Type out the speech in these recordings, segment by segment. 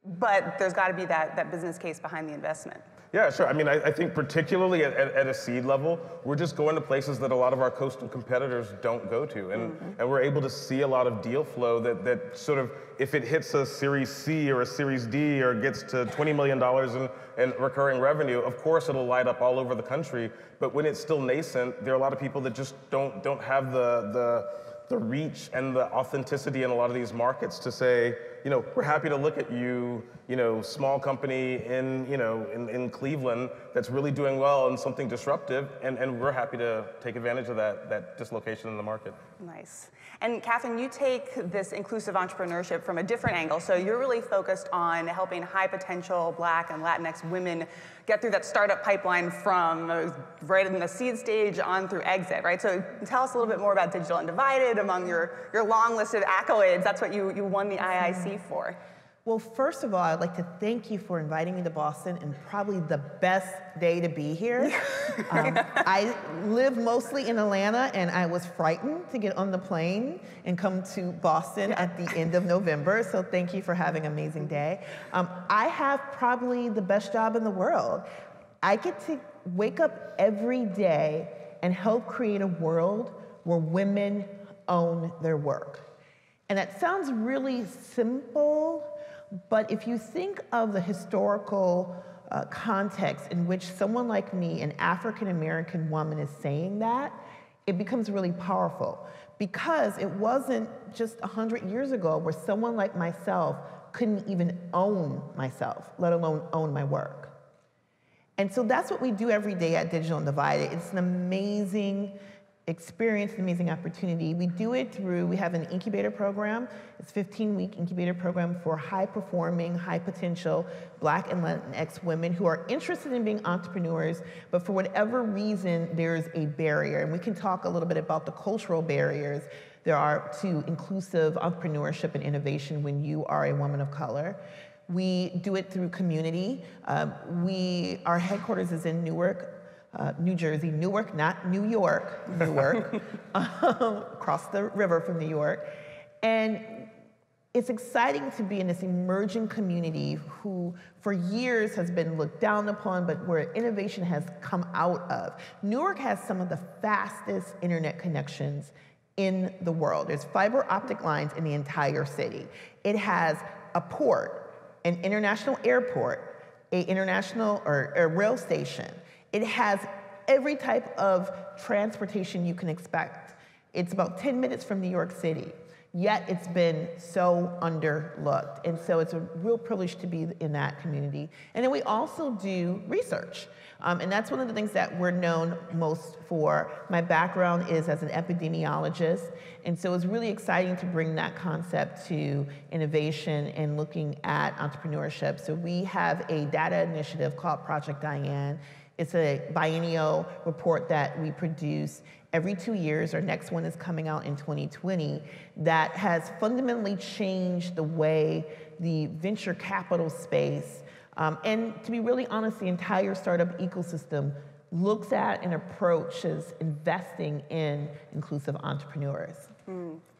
But there's got to be that business case behind the investment. Yeah, sure. I mean, I think particularly at a seed level, we're just going to places that a lot of our coastal competitors don't go to. And we're able to see a lot of deal flow that sort of, if it hits a Series C or a Series D or gets to $20 million in recurring revenue, of course it'll light up all over the country. But when it's still nascent, there are a lot of people that just don't have the reach and the authenticity in a lot of these markets to say, we're happy to look at you, small company in Cleveland that's really doing well and something disruptive, and we're happy to take advantage of that dislocation in the market. Nice. And Catherine, you take this inclusive entrepreneurship from a different angle. So you're really focused on helping high potential Black and Latinx women get through that startup pipeline from right in the seed stage on through exit, right? So tell us a little bit more about Digital Undivided among your long list of accolades. That's what you won the IIC for. Well, first of all, I'd like to thank you for inviting me to Boston, and probably the best day to be here. I live mostly in Atlanta, and I was frightened to get on the plane and come to Boston at the end of November, so thank you for having an amazing day. I have probably the best job in the world. I get to wake up every day and help create a world where women own their work. And that sounds really simple, but if you think of the historical context in which someone like me, an African-American woman, is saying that, it becomes really powerful. Because it wasn't just 100 years ago where someone like myself couldn't even own myself, let alone own my work. And so that's what we do every day at Digital Undivided. It's an amazing experience, an amazing opportunity. We do it through, we have an incubator program. It's a 15-week incubator program for high-performing, high-potential Black and Latinx women who are interested in being entrepreneurs, but for whatever reason, there's a barrier. And we can talk a little bit about the cultural barriers there are to inclusive entrepreneurship and innovation when you are a woman of color. We do it through community. Our headquarters is in Newark, New Jersey, Newark, not New York, Newark, across the river from New York. And it's exciting to be in this emerging community who for years has been looked down upon, but where innovation has come out of. Newark has some of the fastest internet connections in the world. There's fiber optic lines in the entire city. It has a port, an international airport, an international or a rail station. It has every type of transportation you can expect. It's about 10 minutes from New York City, yet it's been so underlooked. And so it's a real privilege to be in that community. And then we also do research. And that's one of the things that we're known most for. My background is as an epidemiologist, and so it's really exciting to bring that concept to innovation and looking at entrepreneurship. So we have a data initiative called Project Diane. It's a biennial report that we produce every 2 years. Our next one is coming out in 2020 that has fundamentally changed the way the venture capital space, and to be really honest, the entire startup ecosystem looks at and approaches investing in inclusive entrepreneurs.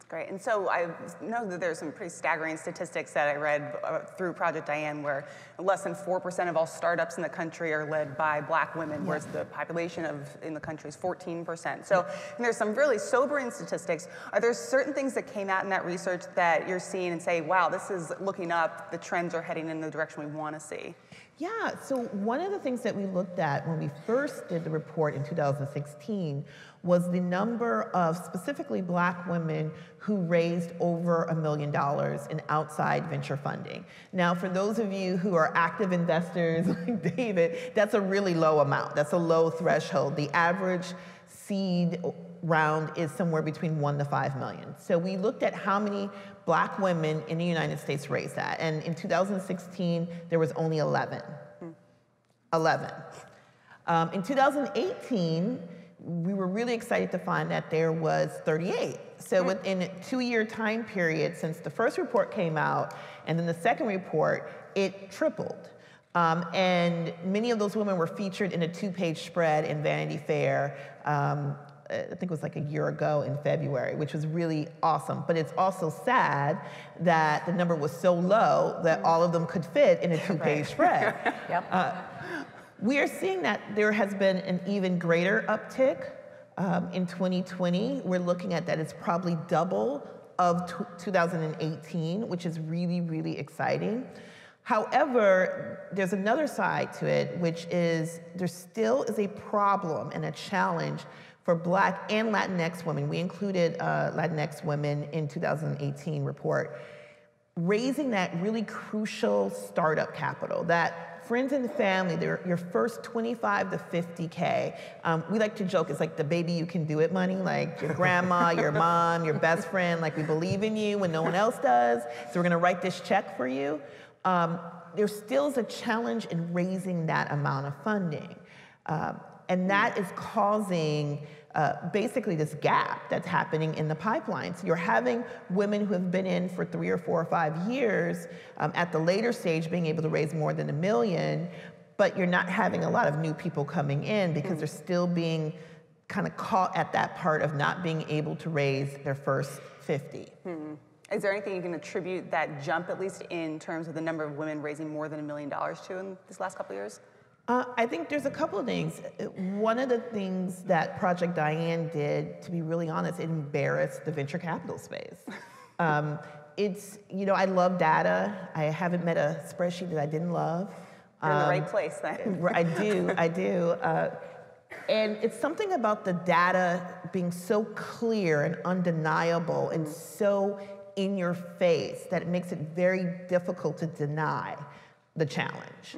Great. And so I know that there's some pretty staggering statistics that I read through Project Diane where less than 4% of all startups in the country are led by Black women, whereas the population in the country is 14%. So there's some really sobering statistics. Are there certain things that came out in that research that you're seeing and say, wow, this is looking up, the trends are heading in the direction we want to see? Yeah, so one of the things that we looked at when we first did the report in 2016 was the number of specifically Black women who raised over $1 million in outside venture funding. Now, for those of you who are active investors like David, that's a really low amount. That's a low threshold. The average seed round is somewhere between 1 to 5 million. So we looked at how many Black women in the United States raised that. And in 2016, there was only 11. 11. In 2018, we were really excited to find that there was 38. So within a 2-year time period since the first report came out and then the second report, it tripled. And many of those women were featured in a 2-page spread in Vanity Fair I think it was like a year ago in February, which was really awesome. But it's also sad that the number was so low that all of them could fit in a 2-page spread. We are seeing that there has been an even greater uptick in 2020. We're looking at that it's probably double of 2018, which is really, really exciting. However, there's another side to it, which is there still is a problem and a challenge for Black and Latinx women. We included Latinx women in 2018 report, raising that really crucial startup capital, that friends and family, your first 25 to 50K. We like to joke, it's like the baby you can do it money, like your grandma, your mom, your best friend, like we believe in you when no one else does, so we're gonna write this check for you. There still is a challenge in raising that amount of funding. And that is causing basically this gap that's happening in the pipeline. So you're having women who have been in for 3 or 4 or 5 years at the later stage being able to raise more than $1 million, but you're not having a lot of new people coming in because they're still being kind of caught at that part of not being able to raise their first 50. Is there anything you can attribute that jump, at least in terms of the number of women raising more than $1 million to in this last couple of years? I think there's a couple of things. One of the things that Project Diane did, to be really honest, it embarrassed the venture capital space. It's, you know, I love data. I haven't met a spreadsheet that I didn't love. You're in the right place then. I do. And it's something about the data being so clear and undeniable and so in your face that it makes it very difficult to deny the challenge.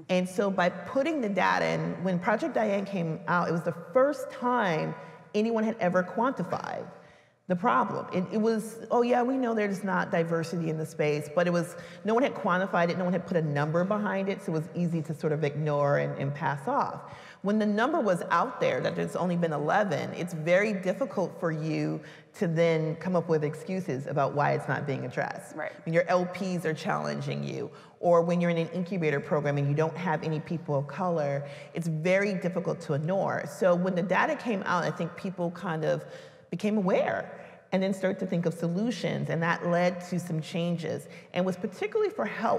And so by putting the data in, when Project Diane came out, it was the first time anyone had ever quantified the problem. It was, oh yeah, we know there's not diversity in the space, but it was, no one had quantified it, no one had put a number behind it, so it was easy to sort of ignore and pass off. When the number was out there, that there's only been 11, it's very difficult for you to then come up with excuses about why it's not being addressed. Right. When your LPs are challenging you, or when you're in an incubator program and you don't have any people of color, it's very difficult to ignore. So when the data came out, I think people kind of became aware and then started to think of solutions, and that led to some changes and was particularly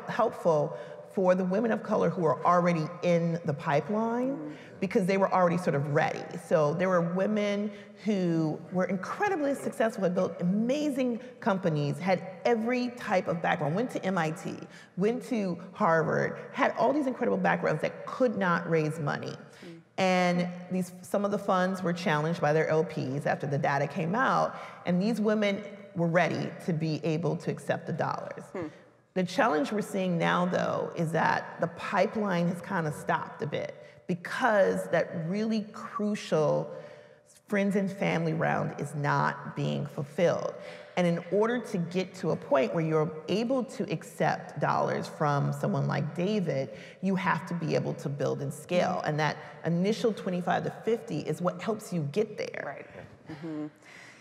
helpful for the women of color who are already in the pipeline because they were already sort of ready. So there were women who were incredibly successful, had built amazing companies, had every type of background, went to MIT, went to Harvard, had all these incredible backgrounds that could not raise money. And some of the funds were challenged by their LPs after the data came out, and these women were ready to be able to accept the dollars. The challenge we're seeing now, though, is that the pipeline has kind of stopped a bit because that really crucial friends and family round is not being fulfilled. And in order to get to a point where you're able to accept dollars from someone like David, you have to be able to build and scale. And that initial 25 to 50 is what helps you get there. Right.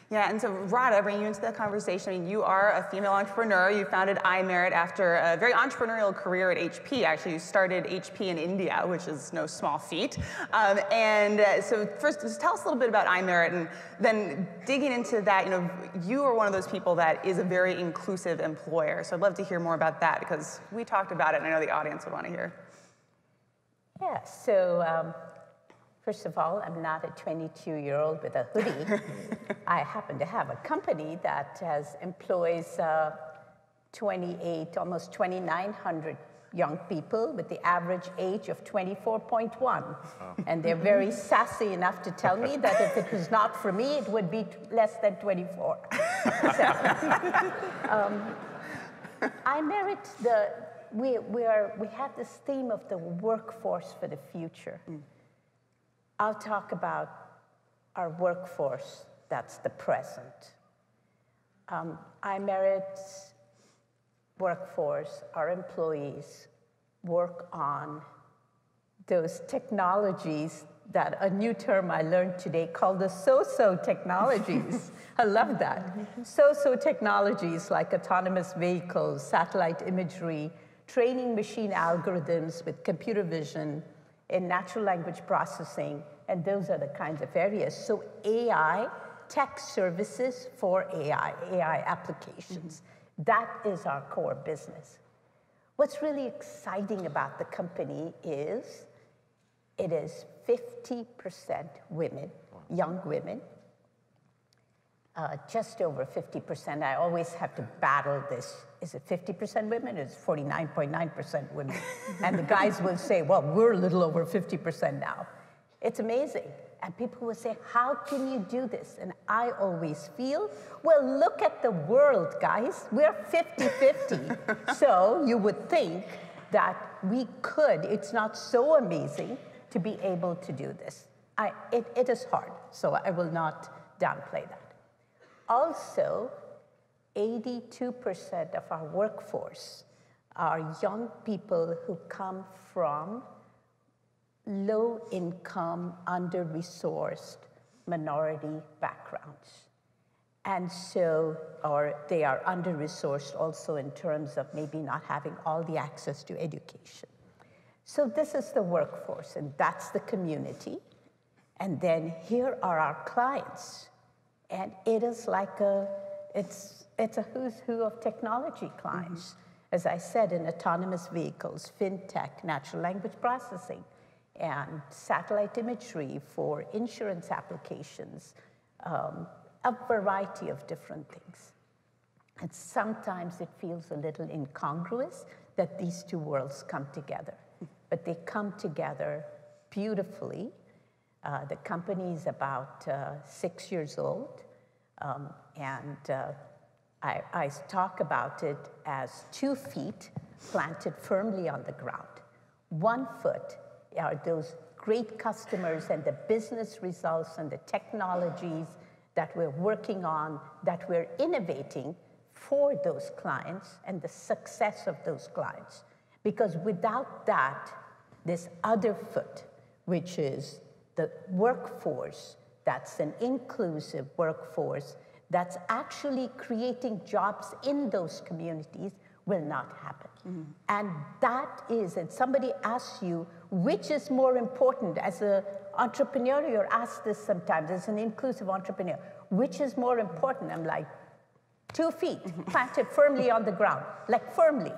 Yeah, and so Radha, bringing you into the conversation, I mean, you are a female entrepreneur. You founded iMerit after a very entrepreneurial career at HP. Actually, you started HP in India, which is no small feat. So first, just tell us a little bit about iMerit, and then digging into that, you know, you are one of those people that is a very inclusive employer. So I'd love to hear more about that because we talked about it, and I know the audience would want to hear. Yeah, so first of all, I'm not a 22-year-old with a hoodie. I happen to have a company that employs almost 2,900 young people with the average age of 24.1. And they're very sassy enough to tell me that if it was not for me, it would be less than 24. iMerit, we have this theme of the workforce for the future. I'll talk about our workforce, that's the present. iMerit's workforce, our employees, work on those technologies that a new term I learned today called the so-so technologies. I love that. So-so technologies like autonomous vehicles, satellite imagery, training machine algorithms with computer vision, in natural language processing, And those are the kinds of areas. So AI, tech services for AI applications. That is our core business. What's really exciting about the company is it is 50% women, young women, just over 50%. I always have to battle this. Is it 50% women? It's 49.9% women. And the guys will say, well, we're a little over 50% now. It's amazing. And people will say, how can you do this? And I always feel, well, look at the world, guys. We're 50-50. So you would think that we could. It's not so amazing to be able to do this. It is hard, so I will not downplay that. Also, 82% of our workforce are young people who come from low-income, under-resourced minority backgrounds. And so, or they are under-resourced also in terms of maybe not having all the access to education. So this is the workforce, and that's the community. And then here are our clients. And it is like it's a who's who of technology clients. As I said, in autonomous vehicles, fintech, natural language processing, and satellite imagery for insurance applications, a variety of different things. And sometimes it feels a little incongruous that these two worlds come together, but they come together beautifully. The company is about 6 years old, and I talk about it as 2 feet planted firmly on the ground. 1 foot are those great customers and the business results and the technologies that we're working on, that we're innovating for those clients and the success of those clients. Because without that, this other foot, which is the workforce, that's an inclusive workforce, that's actually creating jobs in those communities, will not happen. And that is, and somebody asks you, which is more important? As an entrepreneur, you're asked this sometimes, as an inclusive entrepreneur, which is more important? I'm like, 2 feet planted firmly on the ground, like firmly,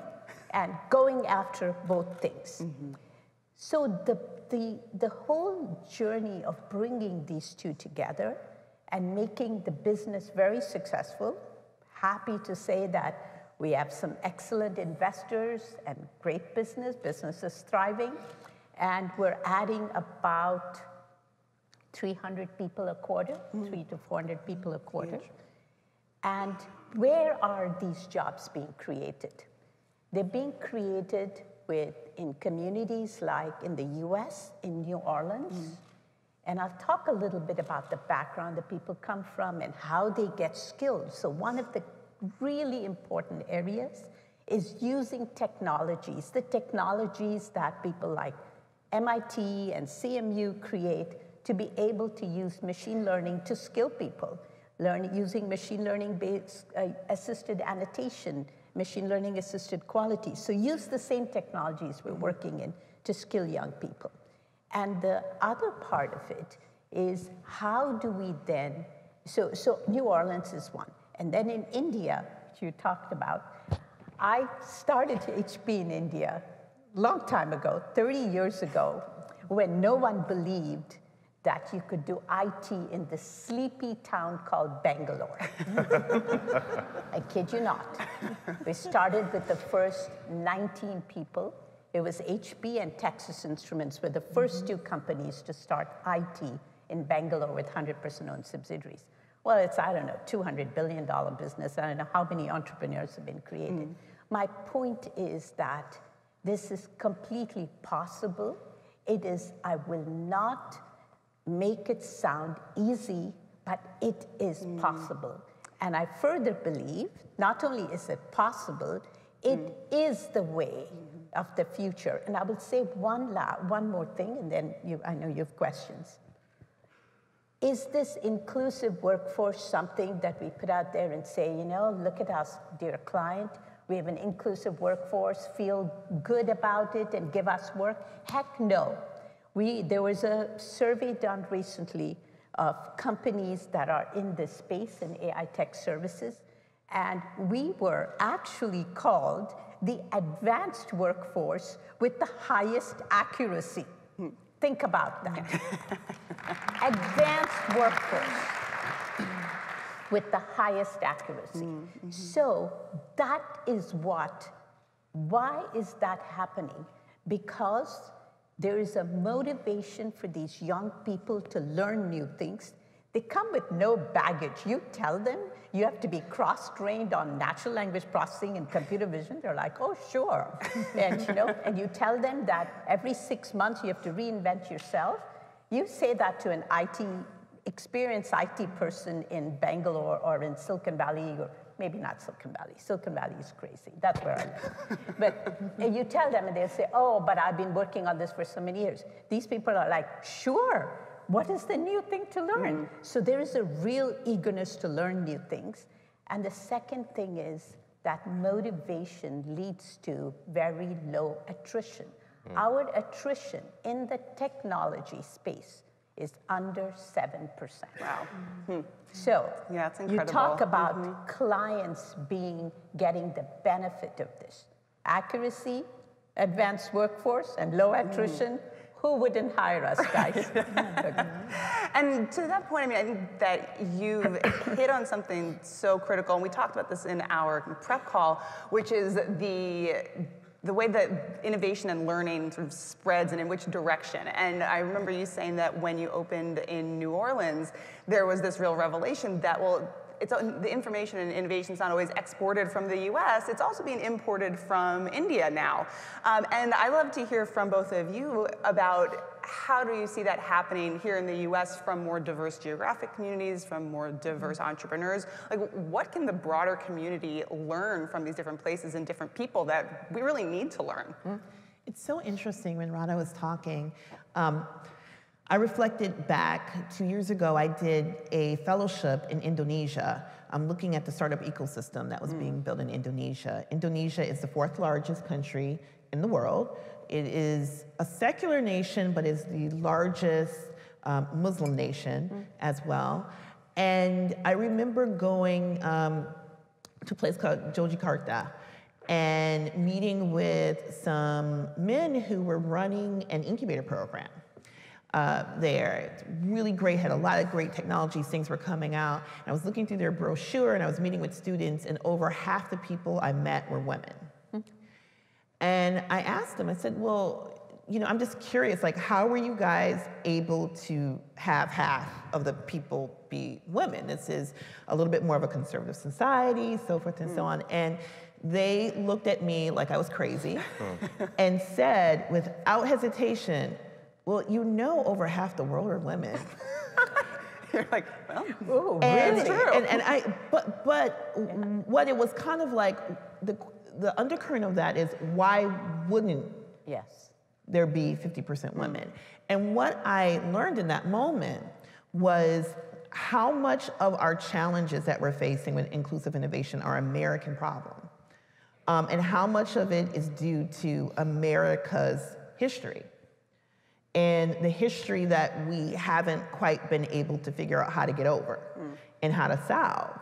and going after both things. So the whole journey of bringing these two together and making the business very successful, happy to say that we have some excellent investors and great business is thriving, and we're adding about 300 people a quarter, 300 to 400 people a quarter. And where are these jobs being created? They're being created in communities like in the US, in New Orleans. And I'll talk a little bit about the background that people come from and how they get skilled. So one of the really important areas is using technologies, the technologies that people like MIT and CMU create to be able to use machine learning to skill people, using machine learning-based assisted annotation, machine learning assisted quality. So use the same technologies we're working in to skill young people. And the other part of it is how do we then, so New Orleans is one. And then in India, which you talked about, I started HP in India a long time ago, 30 years ago, when no one believed that you could do IT in the sleepy town called Bangalore. I kid you not. We started with the first 19 people. It was HP and Texas Instruments were the first two companies to start IT in Bangalore with 100% owned subsidiaries. Well, it's, I don't know, $200 billion business. I don't know how many entrepreneurs have been created. My point is that this is completely possible. It is, I will not make it sound easy, but it is possible. And I further believe, not only is it possible, it is the way of the future. And I will say one more thing, and then I know you have questions. Is this inclusive workforce something that we put out there and say, you know, look at us, dear client, we have an inclusive workforce, feel good about it and give us work? Heck no. There was a survey done recently of companies that are in this space in AI tech services, and we were actually called the advanced workforce with the highest accuracy. Think about that. Advanced workforce with the highest accuracy. So that is why is that happening? Because there is a motivation for these young people to learn new things. They come with no baggage. You tell them you have to be cross-trained on natural language processing and computer vision. They're like, oh, sure. And you tell them that every 6 months you have to reinvent yourself. You say that to an experienced IT person in Bangalore or in Silicon Valley, or maybe not Silicon Valley. Silicon Valley is crazy. That's where I live. But you tell them and they'll say, oh, but I've been working on this for so many years. These people are like, sure. What is the new thing to learn? So there is a real eagerness to learn new things. And the second thing is that motivation leads to very low attrition. Our attrition in the technology space is under 7%. Wow. So yeah, it's you talk about clients getting the benefit of this. Accuracy, advanced workforce, and low attrition. Who wouldn't hire us, guys? And to that point, I mean, I think that you've hit on something so critical, and we talked about this in our prep call, which is the way that innovation and learning sort of spreads and in which direction. And I remember you saying that when you opened in New Orleans, there was this real revelation that, well, the information and innovation is not always exported from the US, it's also being imported from India now. And I'd love to hear from both of you about how do you see that happening here in the US from more diverse geographic communities, from more diverse entrepreneurs? Like, what can the broader community learn from these different places and different people that we really need to learn? It's so interesting when Radha was talking. I reflected back 2 years ago, I did a fellowship in Indonesia. I'm looking at the startup ecosystem that was being built in Indonesia. Indonesia is the 4th largest country in the world. It is a secular nation, but is the largest Muslim nation as well. And I remember going to a place called Yogyakarta and meeting with some men who were running an incubator program. There. It's really great, had a lot of great technologies, things were coming out. And I was looking through their brochure and I was meeting with students, and over half the people I met were women. And I asked them, I said, well, I'm just curious, like, how were you guys able to have half of the people be women? This is a little bit more of a conservative society, so forth and so on. And they looked at me like I was crazy and said, without hesitation, well, over half the world are women. You're like, well, oh, really? It's true. But what it was kind of like, the undercurrent of that is, why wouldn't there be 50% women? And what I learned in that moment was how much of our challenges that we're facing with inclusive innovation are American problem, and how much of it is due to America's history. And the history that we haven't quite been able to figure out how to get over and how to solve.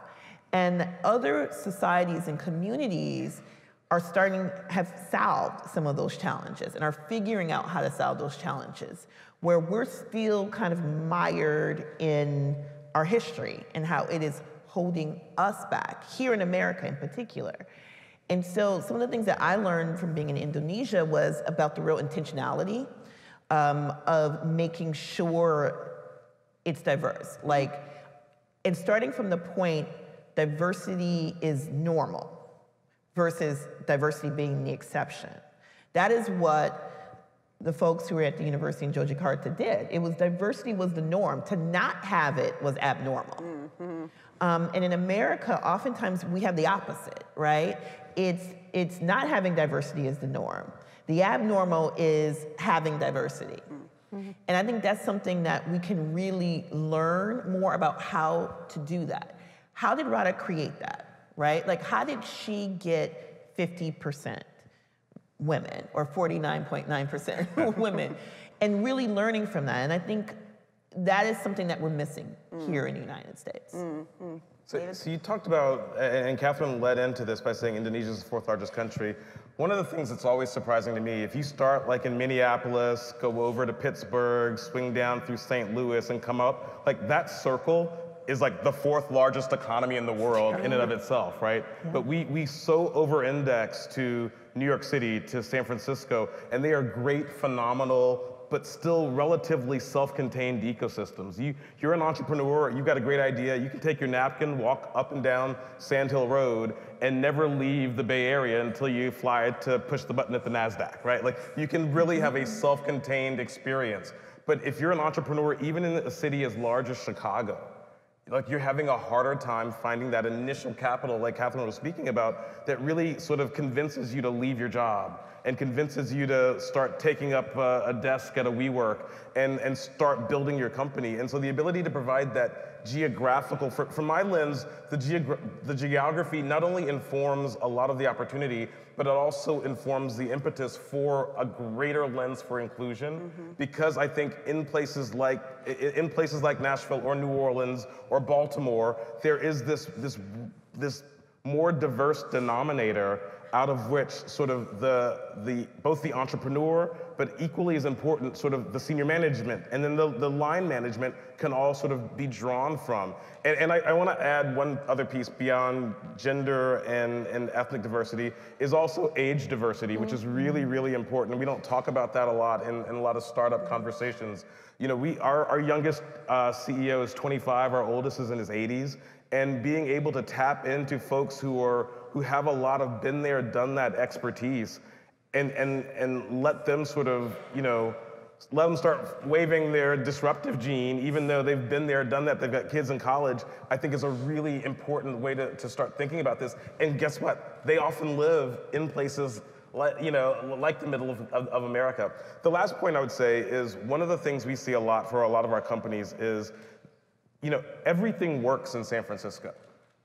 And other societies and communities have solved some of those challenges and are figuring out how to solve those challenges, where we're still kind of mired in our history and how it is holding us back, here in America in particular. And so some of the things that I learned from being in Indonesia was about the real intentionality of making sure it's diverse. And starting from the point, diversity is normal versus diversity being the exception. That is what the folks who were at the university in Yogyakarta did. Diversity was the norm. To not have it was abnormal. And in America, oftentimes we have the opposite, right? It's not having diversity is the norm. The abnormal is having diversity. And I think that's something that we can really learn more about how to do that. How did Radha create that, right? Like, how did she get 50% women or 49.9% women? and really learning from that. And I think that is something that we're missing here in the United States. So you talked about, and Catherine led into this by saying Indonesia is the 4th largest country. One of the things that's always surprising to me, if you start like in Minneapolis, go over to Pittsburgh, swing down through St. Louis and come up, like that circle is like the 4th largest economy in the world in and of itself, right? Yeah. But we so over-index to New York City, to San Francisco, and they are great, phenomenal, but still relatively self-contained ecosystems. You're an entrepreneur, you've got a great idea, you can take your napkin, walk up and down Sand Hill Road, and never leave the Bay Area until you fly to push the button at the NASDAQ, right? Like, you can really have a self-contained experience. But if you're an entrepreneur, even in a city as large as Chicago, like you're having a harder time finding that initial capital, like Catherine was speaking about, that really sort of convinces you to leave your job and convinces you to start taking up a desk at a WeWork and start building your company. And so the ability to provide that geographical, from my lens, the geography not only informs a lot of the opportunity, but it also informs the impetus for a greater lens for inclusion. Because I think in places like Nashville or New Orleans or Baltimore, there is this more diverse denominator out of which sort of both the entrepreneur, but equally as important, sort of the senior management, and then the line management can all sort of be drawn from. And I want to add one other piece beyond gender and ethnic diversity is also age diversity, which is really, really important. We don't talk about that a lot in a lot of startup conversations. You know, our youngest CEO is 25, our oldest is in his 80s, and being able to tap into folks who have a lot of been there, done that expertise, and let them sort of, you know, let them start waving their disruptive gene, even though they've been there, done that, they've got kids in college, I think is a really important way to start thinking about this. And guess what? They often live in places like the middle of America. The last point I would say is one of the things we see a lot for a lot of our companies is, you know, everything works in San Francisco.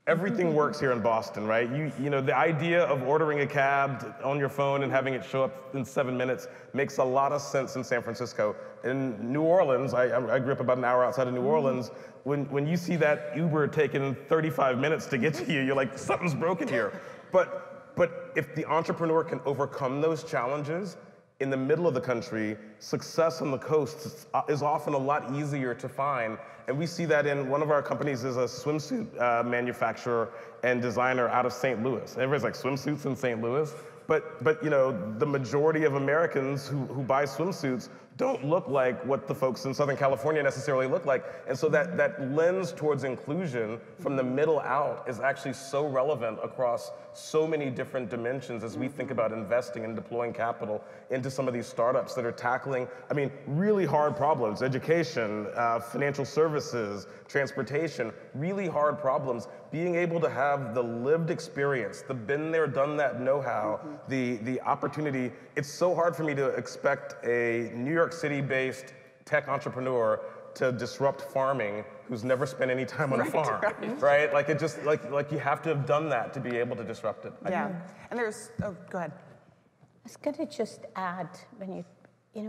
Everything works here in Boston, right? You know, the idea of ordering a cab on your phone and having it show up in 7 minutes makes a lot of sense in San Francisco. In New Orleans, I grew up about an hour outside of New Orleans. When you see that Uber taking 35 minutes to get to you, you're like, something's broken here. But if the entrepreneur can overcome those challenges, in the middle of the country, success on the coast is often a lot easier to find. And we see that in one of our companies is a swimsuit manufacturer and designer out of St. Louis. Everybody's like, swimsuits in St. Louis? But you know, the majority of Americans who buy swimsuits don't look like what the folks in Southern California necessarily look like. And so that lens towards inclusion from the middle out is actually so relevant across so many different dimensions as we think about investing and deploying capital into some of these startups that are tackling, I mean, really hard problems: education, financial services, transportation, really hard problems. Being able to have the lived experience, the been there, done that know-how, the opportunity. It's so hard for me to expect a New York City-based tech entrepreneur to disrupt farming who's never spent any time on a farm, right? Like it just, like you have to have done that to be able to disrupt it. Yeah, and there's, oh, go ahead. I was going to just add, when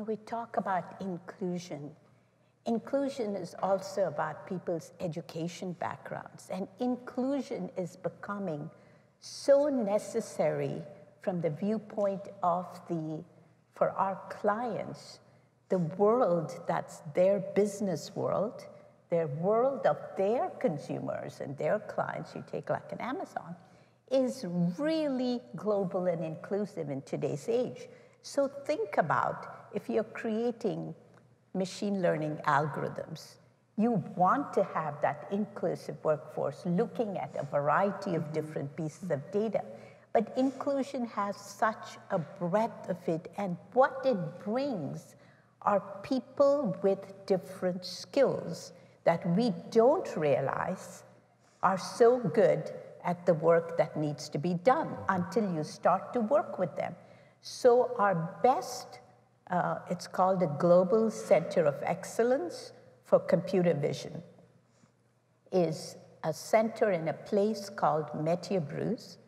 we talk about inclusion. Inclusion is also about people's education backgrounds, and inclusion is becoming so necessary from the viewpoint of for our clients, the world that's their business world, their world of their consumers and their clients, you take like an Amazon, is really global and inclusive in today's age. So think about if you're creating machine learning algorithms, you want to have that inclusive workforce looking at a variety of different pieces of data. But inclusion has such a breadth of it, and what it brings are people with different skills that we don't realize are so good at the work that needs to be done until you start to work with them. So our best, it's called a Global Center of Excellence for Computer Vision, is a center in a place called Métier Bruce.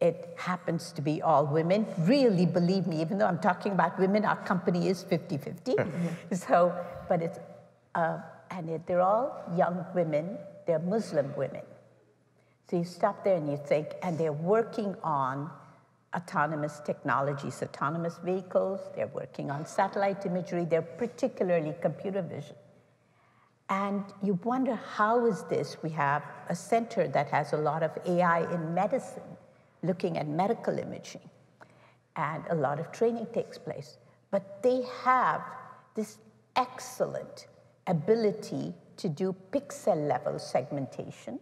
it happens to be all women. Really, believe me, even though I'm talking about women, our company is 50-50. So, but it's, they're all young women, they're Muslim women. So you stop there and you think, and they're working on autonomous technologies, autonomous vehicles, they're working on satellite imagery, they're particularly computer vision. And you wonder, how is this? We have a center that has a lot of AI in medicine, looking at medical imaging, and a lot of training takes place. But they have this excellent ability to do pixel-level segmentation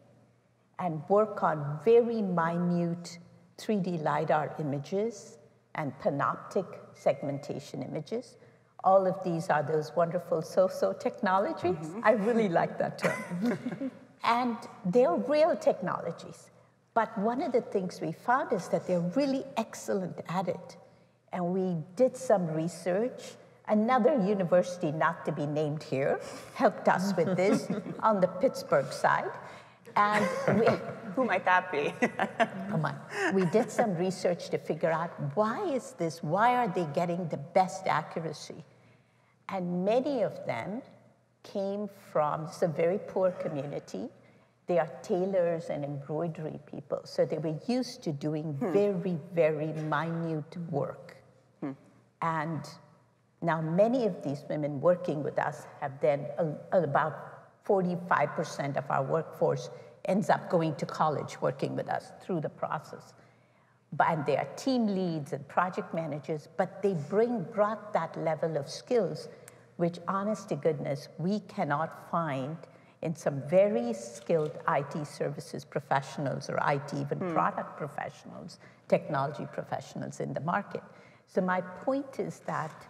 and work on very minute 3D LiDAR images and panoptic segmentation images. All of these are those wonderful so-so technologies. I really like that term. And they're real technologies. But one of the things we found is that they're really excellent at it. And we did some research. Another university, not to be named here, helped us with this on the Pittsburgh side. And who might that be? Come on. We did some research to figure out, why is this? Why are they getting the best accuracy? And many of them came from, it's a very poor community. They are tailors and embroidery people. So they were used to doing very, very minute work. And now many of these women working with us have then, about 45% of our workforce ends up going to college working with us through the process. And they are team leads and project managers, but they brought that level of skills, which, honest to goodness, we cannot find in some very skilled IT services professionals or IT even product professionals, technology professionals in the market. So my point is that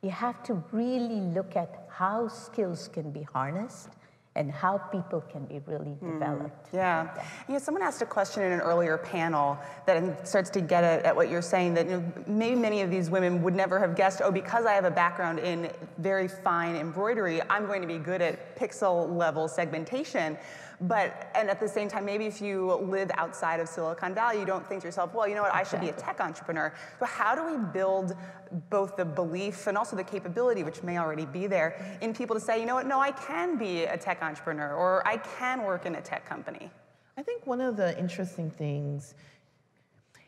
you have to really look at how skills can be harnessed and how people can be really developed. Yeah. You know, someone asked a question in an earlier panel that starts to get at what you're saying, that maybe many of these women would never have guessed, oh, because I have a background in very fine embroidery, I'm going to be good at pixel level segmentation. And at the same time, maybe if you live outside of Silicon Valley, you don't think to yourself, well, you know what, I should be a tech entrepreneur. So how do we build both the belief and also the capability, which may already be there, in people to say, you know what, no, I can be a tech entrepreneur, or I can work in a tech company? I think one of the interesting things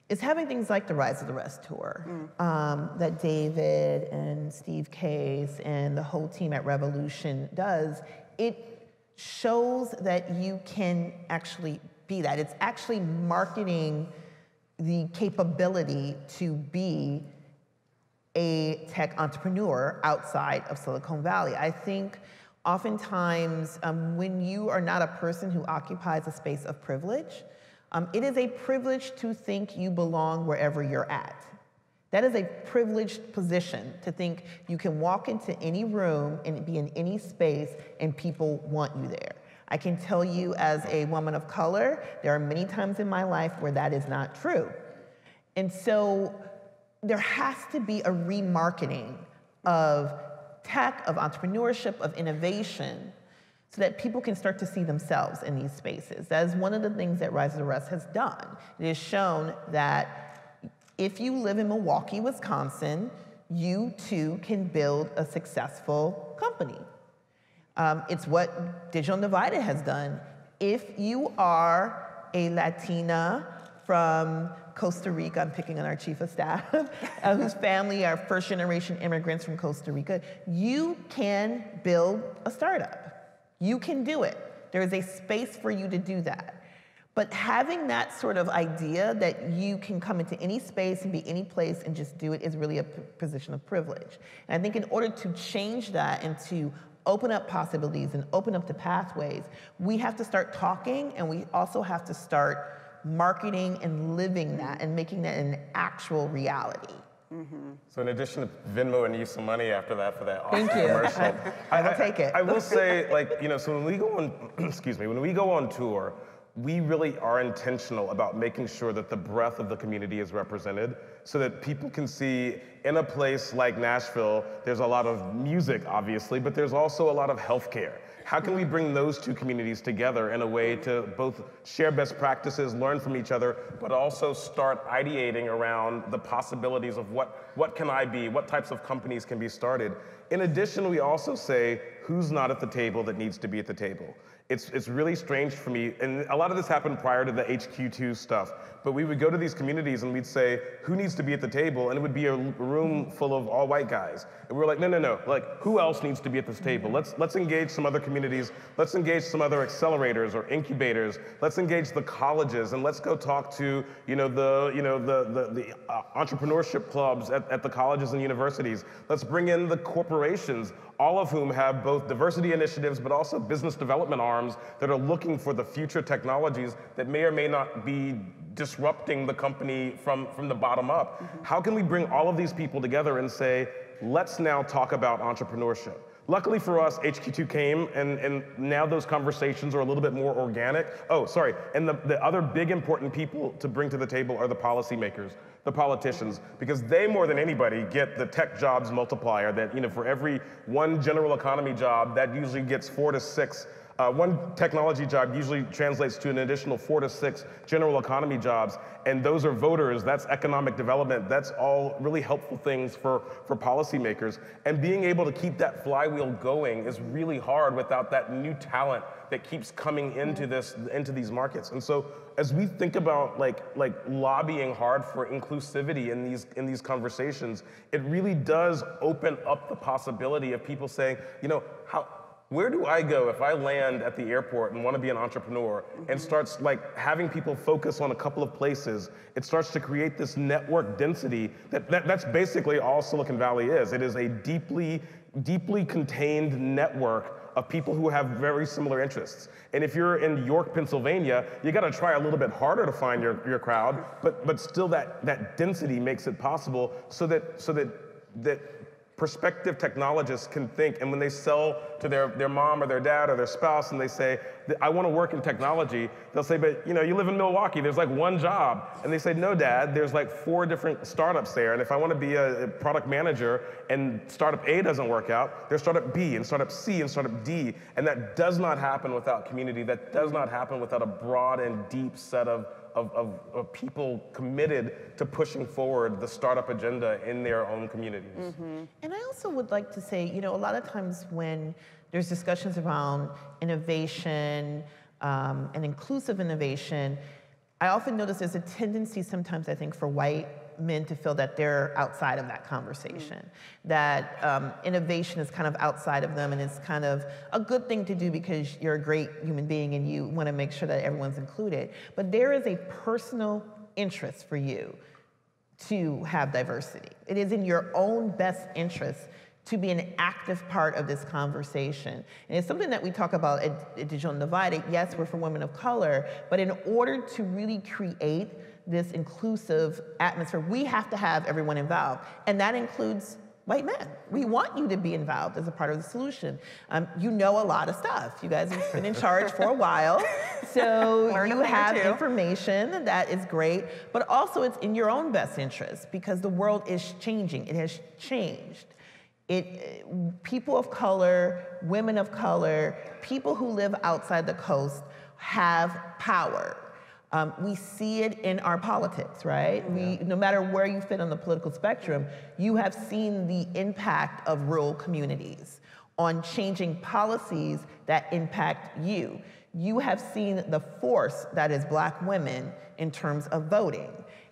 is having things like the Rise of the Rest tour that David and Steve Case and the whole team at Revolution does. It shows that you can actually be that. It's actually marketing the capability to be a tech entrepreneur outside of Silicon Valley. I think oftentimes when you are not a person who occupies a space of privilege, it is a privilege to think you belong wherever you're at. That is a privileged position, to think you can walk into any room and be in any space and people want you there. I can tell you, as a woman of color, there are many times in my life where that is not true. And so there has to be a remarketing of tech, of entrepreneurship, of innovation, so that people can start to see themselves in these spaces. That is one of the things that Rise of the Rest has done. It has shown that if you live in Milwaukee, Wisconsin, you too can build a successful company. It's what Digital Divided has done. If you are a Latina from Costa Rica, I'm picking on our chief of staff, whose family are first-generation immigrants from Costa Rica, you can build a startup. You can do it. There is a space for you to do that. But having that sort of idea that you can come into any space and be any place and just do it is really a position of privilege. And I think in order to change that and to open up possibilities and open up the pathways, we have to start talking, and we also have to start marketing and living that and making that an actual reality. So in addition to Venmo and use some money after that for that awesome Thank you. commercial, I will take it. I will say, like, you know, so when we go on, when we go on tour, we really are intentional about making sure that the breadth of the community is represented so that people can see in a place like Nashville, there's a lot of music, obviously, but there's also a lot of healthcare. How can we bring those two communities together in a way to both share best practices, learn from each other, but also start ideating around the possibilities of what can I be, what types of companies can be started. In addition, we also say, who's not at the table that needs to be at the table? It's really strange for me, and a lot of this happened prior to the HQ2 stuff, but we would go to these communities and we'd say, who needs to be at the table? And it would be a room full of all white guys. And we were like, no, like, who else needs to be at this table? Let's engage some other communities, let's engage some other accelerators or incubators, let's engage the colleges, and let's go talk to the entrepreneurship clubs at the colleges and universities. Let's bring in the corporations, all of whom have both diversity initiatives but also business development arms that are looking for the future technologies that may or may not be disrupting the company from the bottom up. Mm-hmm. How can we bring all of these people together and say, let's now talk about entrepreneurship? Luckily for us, HQ2 came, and now those conversations are a little bit more organic. Oh, sorry, and the other big important people to bring to the table are the policymakers, the politicians, because they more than anybody get the tech jobs multiplier that, for every one general economy job, that usually gets 4 to 6. One technology job usually translates to an additional 4 to 6 general economy jobs, and those are voters, that's economic development, that's all really helpful things for policymakers. And being able to keep that flywheel going is really hard without that new talent that keeps coming into these markets. And so as we think about like lobbying hard for inclusivity in these conversations, it really does open up the possibility of people saying, where do I go if I land at the airport and want to be an entrepreneur, and starts having people focus on a couple of places? It starts to create this network density that's basically all Silicon Valley is. It is a deeply, deeply contained network of people who have very similar interests. And if you're in York, Pennsylvania, you got to try a little bit harder to find your crowd, but still that density makes it possible so that prospective technologists can think, and when they sell to their mom or their dad or their spouse and they say, I want to work in technology, they'll say, but you live in Milwaukee, there's one job. And they say, no, Dad, there's 4 different startups there, and if I want to be a product manager and startup A doesn't work out, there's startup B and startup C and startup D, and that does not happen without community, that does not happen without a broad and deep set of people committed to pushing forward the startup agenda in their own communities. Mm-hmm. And I also would like to say, a lot of times when there's discussions around innovation and inclusive innovation, I often notice there's a tendency sometimes, I think, for white men to feel that they're outside of that conversation, that innovation is kind of outside of them, and it's kind of a good thing to do because you're a great human being and you want to make sure that everyone's included. But there is a personal interest for you to have diversity. It is in your own best interest to be an active part of this conversation. And it's something that we talk about at Digital Divided. Yes, we're for women of color, but in order to really create this inclusive atmosphere, we have to have everyone involved. And that includes white men. We want you to be involved as a part of the solution. You know a lot of stuff. You guys have been in charge for a while. So you have information that is great, but also it's in your own best interest because the world is changing. It has changed. People of color, women of color, people who live outside the coast have power. We see it in our politics, right? No matter where you fit on the political spectrum, you have seen the impact of rural communities on changing policies that impact you. You have seen the force that is Black women in terms of voting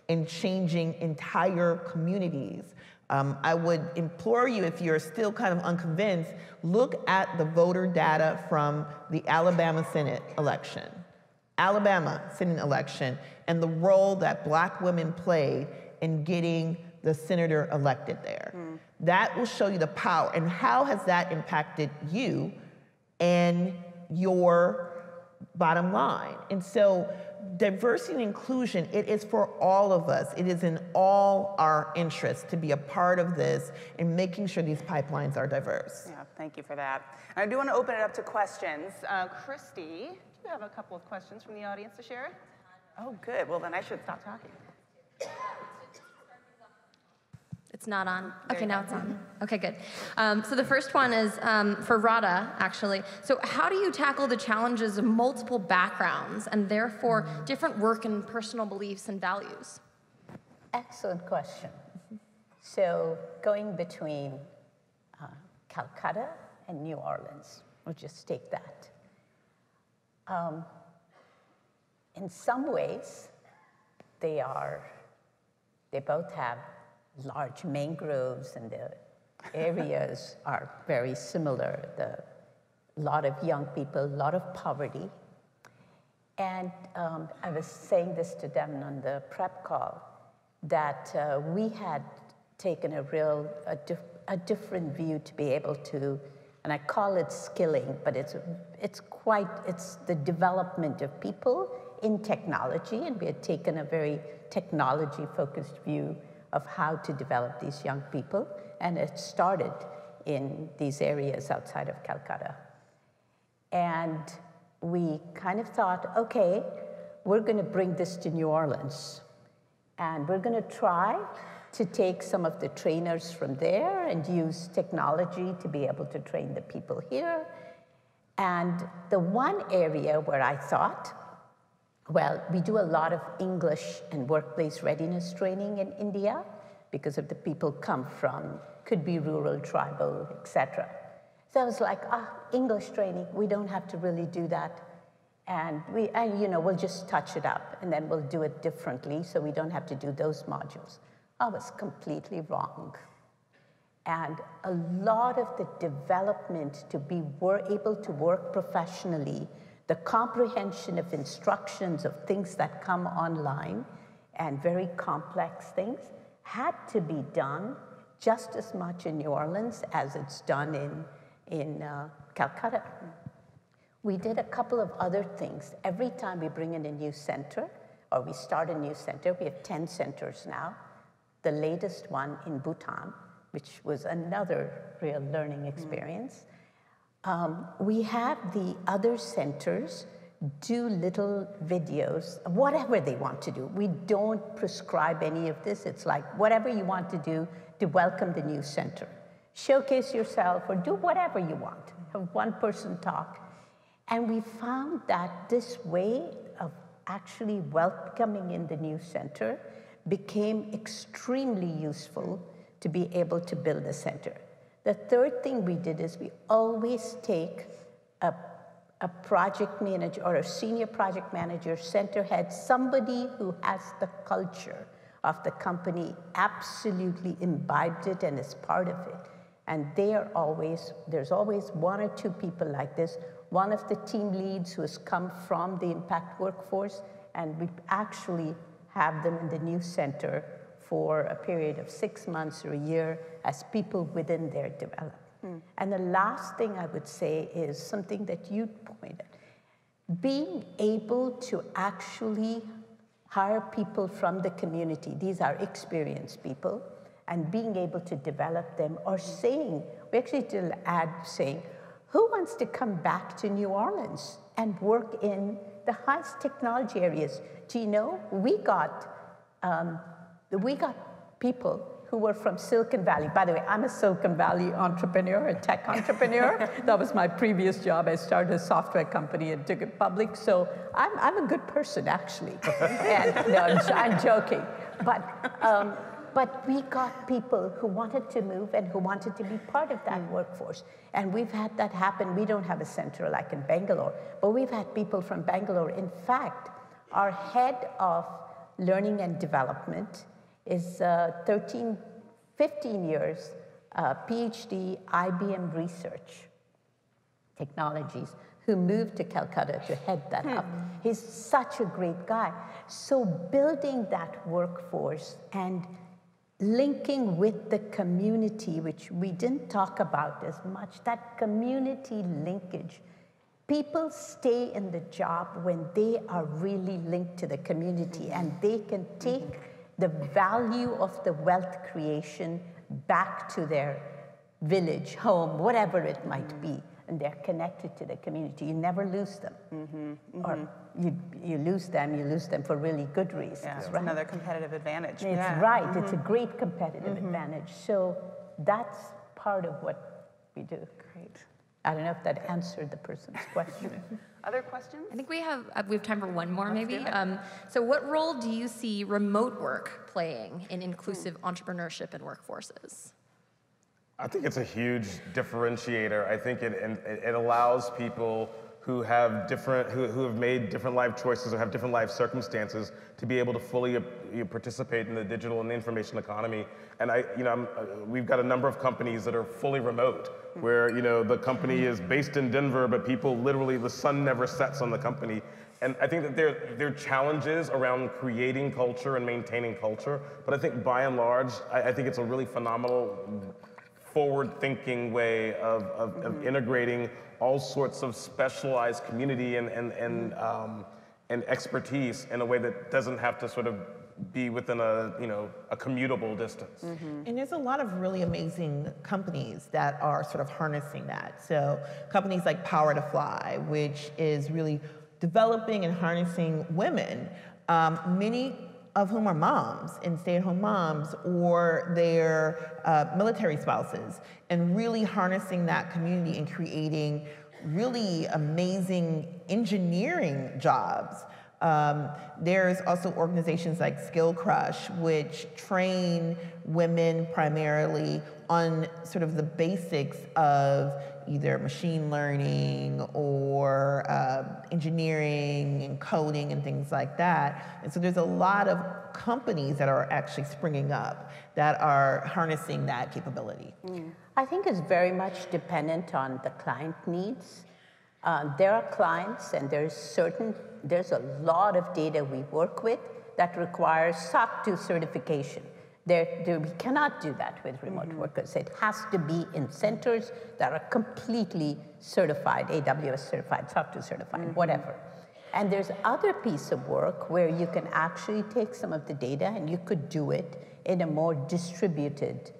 and changing entire communities. I would implore you, if you're still kind of unconvinced, look at the voter data from the Alabama Senate election. Alabama Senate election, and the role that Black women played in getting the senator elected there. That will show you the power, and how has that impacted you and your bottom line. And so diversity and inclusion, it is for all of us. It is in all our interests to be a part of this and making sure these pipelines are diverse. Yeah, thank you for that. I do want to open it up to questions. Christy, We have a couple of questions from the audience to share. Oh, good. Well, then I should stop talking. It's not on. Okay, now it's on. Okay, good. So the first one is for Radha, actually. So how do you tackle the challenges of multiple backgrounds and therefore different work and personal beliefs and values? Excellent question. So going between Calcutta and New Orleans, we'll just take that. In some ways, they both have large mangroves, and the areas are very similar. A lot of young people, a lot of poverty. And I was saying this to them on the prep call, that we had taken a different view to be able to, and I call it skilling, but it's the development of people in technology, and we had taken a very technology-focused view of how to develop these young people, and it started in these areas outside of Calcutta. And we kind of thought, okay, we're going to bring this to New Orleans, and we're going to try to take some of the trainers from there and use technology to be able to train the people here. And the one area where I thought, well, we do a lot of English and workplace readiness training in India because of the people come from, could be rural, tribal, etc. So I was like, English training, we don't have to really do that. And we'll just touch it up, and then we'll do it differently so we don't have to do those modules. I was completely wrong. And a lot of the development to be able to work professionally, the comprehension of instructions of things that come online and very complex things had to be done just as much in New Orleans as it's done in Calcutta. We did a couple of other things. Every time we bring in a new center, or we start a new center, we have 10 centers now. The latest one in Bhutan, which was another real learning experience. We have the other centers do little videos, whatever they want to do. We don't prescribe any of this. It's like whatever you want to do to welcome the new center. Showcase yourself or do whatever you want. Have one person talk. And we found that this way of actually welcoming in the new center became extremely useful to be able to build a center. The third thing we did is we always take a project manager or a senior project manager, center head, somebody who has the culture of the company, absolutely imbibed it and is part of it. And there's always one or two people like this. One of the team leads who has come from the impact workforce, and we actually have them in the new center for a period of 6 months or a year as people within their development. And the last thing I would say is something that you pointed. Being able to actually hire people from the community, these are experienced people, and being able to develop them, or saying, we actually did an ad saying, who wants to come back to New Orleans and work in the highest technology areas? Do you know, we got people who were from Silicon Valley. By the way, I'm a Silicon Valley entrepreneur, a tech entrepreneur. That was my previous job. I started a software company and took it public. So I'm a good person, actually. And no, I'm joking. But we got people who wanted to move and who wanted to be part of that workforce. And we've had that happen. We don't have a center like in Bangalore, but we've had people from Bangalore. In fact, our head of learning and development is 15 years, PhD, IBM Research Technologies, who moved to Calcutta to head that up. He's such a great guy. So building that workforce and linking with the community, which we didn't talk about as much, that community linkage. People stay in the job when they are really linked to the community, and they can take the value of the wealth creation back to their village, home, whatever it might be. and they're connected to the community, you never lose them. Or you lose them for really good reasons. Yeah, it's right? another competitive advantage. It's right. It's a great competitive advantage. So that's part of what we do. Great. I don't know if that answered the person's question. Other questions? I think we have time for one more, maybe. do it. So what role do you see remote work playing in inclusive entrepreneurship and workforces? I think it's a huge differentiator. I think it allows people who have who have made different life choices or have different life circumstances to be able to fully participate in the digital and the information economy. And we've got a number of companies that are fully remote, where the company is based in Denver, but people literally, the sun never sets on the company. And I think that there are challenges around creating culture and maintaining culture, but I think by and large, I think it's a really phenomenal forward-thinking way of integrating all sorts of specialized community and expertise in a way that doesn't have to sort of be within a commutable distance. And there's a lot of really amazing companies that are sort of harnessing that. So companies like Power to Fly, which is really developing and harnessing women, many of whom are moms and stay-at-home moms or their military spouses, and really harnessing that community and creating really amazing engineering jobs. There's also organizations like Skill Crush, which train women primarily on sort of the basics of either machine learning or engineering and coding and things like that. And so there's a lot of companies that are actually springing up that are harnessing that capability. I think it's very much dependent on the client needs. There are clients, and there's a lot of data we work with that requires SOC 2 certification. We cannot do that with remote workers. It has to be in centers that are completely certified, AWS certified, SOC 2 certified, whatever. And there's other piece of work where you can actually take some of the data and you could do it in a more distributed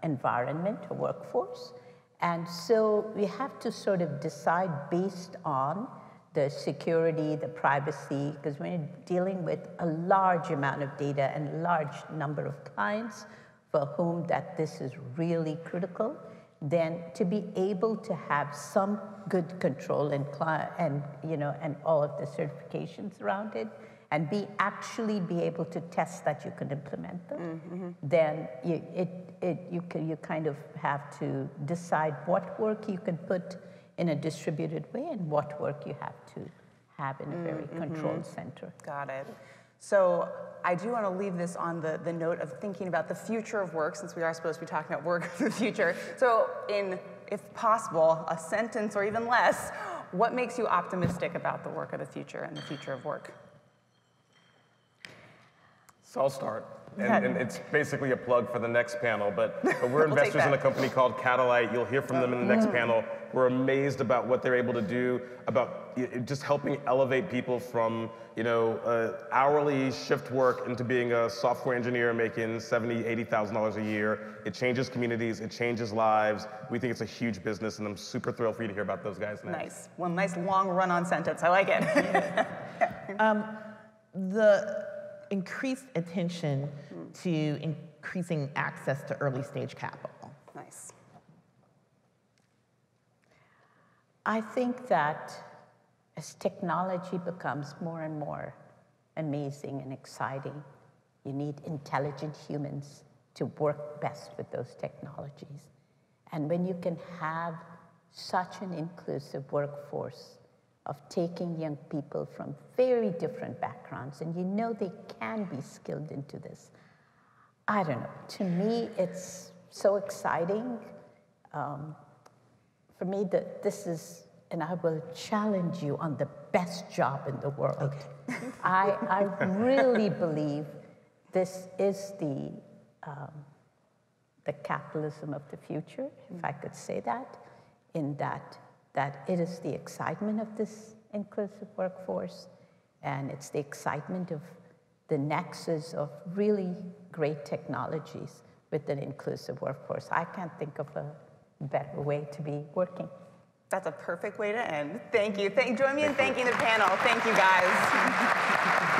environment or workforce. And so we have to sort of decide based on the security, the privacy, because when you're dealing with a large amount of data and a large number of clients for whom that this is really critical, then to be able to have some good control and all of the certifications around it, and actually be able to test that you can implement them, then you kind of have to decide what work you can put in a distributed way and what work you have to have in a very controlled center. Got it. So I do want to leave this on the note of thinking about the future of work, since we are supposed to be talking about work for the future. So if possible, a sentence or even less, what makes you optimistic about the work of the future and the future of work? So I'll start. And it's basically a plug for the next panel, but we're investors in a company called Catalyte. You'll hear from them in the next panel. We're amazed about what they're able to do, about just helping elevate people from hourly shift work into being a software engineer making $70,000, $80,000 a year. It changes communities, it changes lives. We think it's a huge business, and I'm super thrilled for you to hear about those guys next. Nice. One nice long run-on sentence. I like it. The increased attention to increasing access to early stage capital. Nice. I think that as technology becomes more and more amazing and exciting, you need intelligent humans to work best with those technologies. And when you can have such an inclusive workforce of taking young people from very different backgrounds, and they can be skilled into this. I don't know, to me it's so exciting. For me, this is, and I will challenge you on the best job in the world. Okay. I really believe this is the capitalism of the future, if I could say that, in that it is the excitement of this inclusive workforce, and it's the excitement of the nexus of really great technologies with an inclusive workforce. I can't think of a better way to be working. That's a perfect way to end. Thank you. Join me in thanking the panel. Thank you, guys.